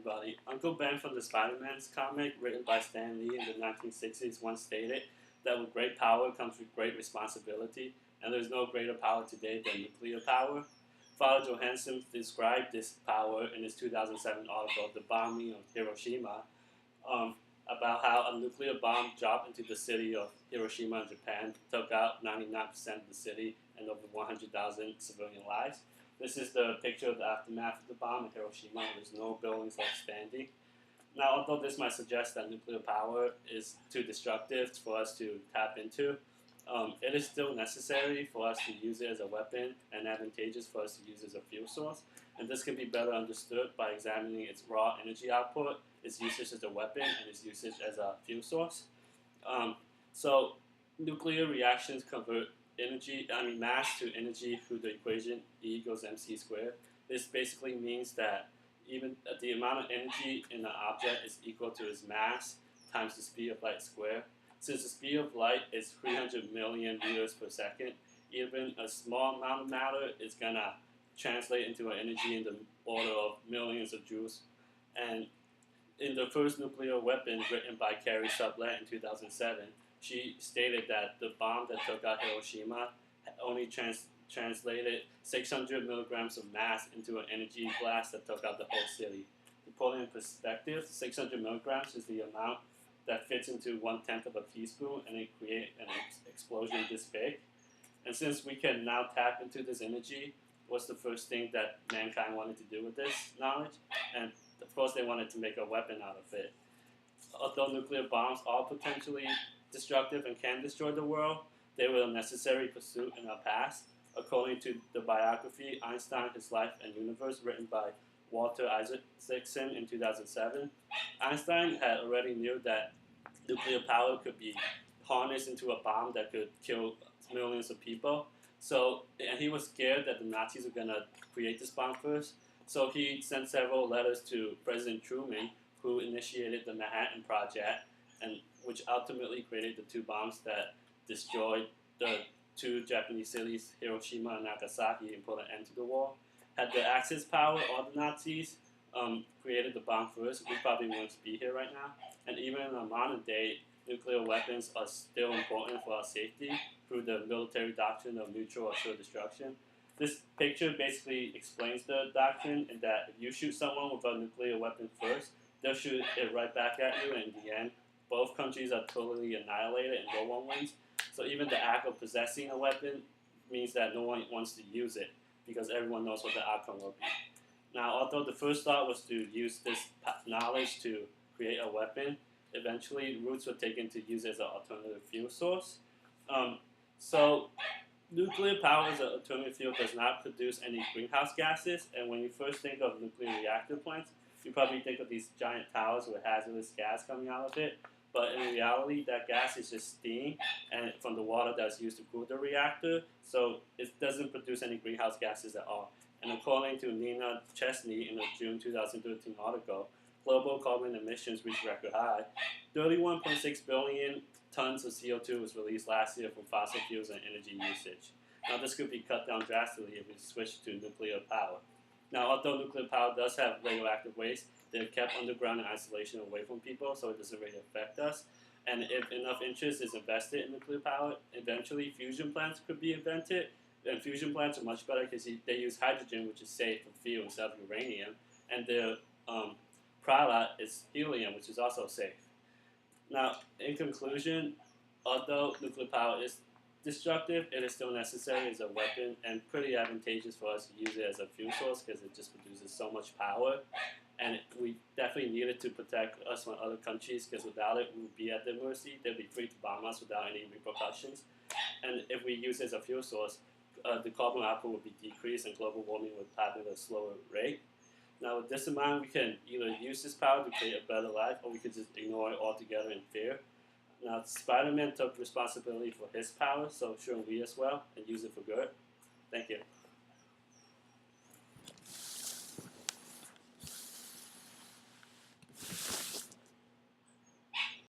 everybody. Uncle Ben from the Spider-Man's comic, written by Stan Lee in the 1960s, once stated that with great power comes with great responsibility, and there's no greater power today than nuclear power. Father Johansson described this power in his 2007 article, The Bombing of Hiroshima, about how a nuclear bomb dropped into the city of Hiroshima in Japan, took out 99% of the city and over 100,000 civilian lives. This is the picture of the aftermath of the bomb in Hiroshima. There's no buildings left standing. Now, although this might suggest that nuclear power is too destructive for us to tap into, it is still necessary for us to use it as a weapon and advantageous for us to use it as a fuel source. And this can be better understood by examining its raw energy output, its usage as a weapon, and its usage as a fuel source. So nuclear reactions convert mass to energy through the equation E equals mc squared. This basically means that even the amount of energy in an object is equal to its mass times the speed of light squared. Since the speed of light is 300 million meters per second, even a small amount of matter is going to translate into an energy in the order of millions of joules. And in the first nuclear weapon written by Carrie Sublette in 2007, she stated that the bomb that took out Hiroshima only translated 600 milligrams of mass into an energy blast that took out the whole city. To put it in perspective, 600 milligrams is the amount that fits into 1/10 of a teaspoon and it creates an explosion this big. And since we can now tap into this energy, what's the first thing that mankind wanted to do with this knowledge? And of course they wanted to make a weapon out of it. Although nuclear bombs are potentially destructive and can destroy the world, they were a necessary pursuit in our past. According to the biography Einstein, His Life and Universe, written by Walter Isaacson in 2007, Einstein had already knew that nuclear power could be harnessed into a bomb that could kill millions of people. And he was scared that the Nazis were going to create this bomb first. So he sent several letters to President Truman, who initiated the Manhattan Project, and which ultimately created the two bombs that destroyed the two Japanese cities, Hiroshima and Nagasaki, and put an end to the war. Had the Axis power or the Nazis created the bomb first, we probably wouldn't be here right now. And even in our modern day, nuclear weapons are still important for our safety through the military doctrine of mutual assured destruction. This picture basically explains the doctrine in that if you shoot someone with a nuclear weapon first, they'll shoot it right back at you, and in the end, both countries are totally annihilated and no one wins. So even the act of possessing a weapon means that no one wants to use it because everyone knows what the outcome will be. Now, although the first thought was to use this knowledge to create a weapon, eventually roots were taken to use it as an alternative fuel source. So nuclear power as an alternative fuel does not produce any greenhouse gases, and when you first think of nuclear reactor plants, you probably think of these giant towers with hazardous gas coming out of it. But in reality, that gas is just steam and from the water that's used to cool the reactor, so it doesn't produce any greenhouse gases at all. And according to Nina Chesney in a June 2013 article, global carbon emissions reached record high. 31.6 billion tons of CO2 was released last year from fossil fuels and energy usage. Now this could be cut down drastically if we switch to nuclear power. Now, although nuclear power does have radioactive waste, they're kept underground in isolation away from people, so it doesn't really affect us. And if enough interest is invested in nuclear power, eventually fusion plants could be invented. And fusion plants are much better because they use hydrogen, which is safe for fuel instead of uranium. And their product is helium, which is also safe. Now, in conclusion, although nuclear power is destructive, it is still necessary as a weapon and pretty advantageous for us to use it as a fuel source because it just produces so much power. And we definitely need it to protect us from other countries because without it, we would be at their mercy. They'd be free to bomb us without any repercussions. And if we use it as a fuel source, the carbon output would be decreased and global warming would happen at a slower rate. Now, with this in mind, we can either use this power to create a better life or we could just ignore it altogether in fear. Now, Spider-Man took responsibility for his power, so shouldn't we as well and use it for good? Thank you.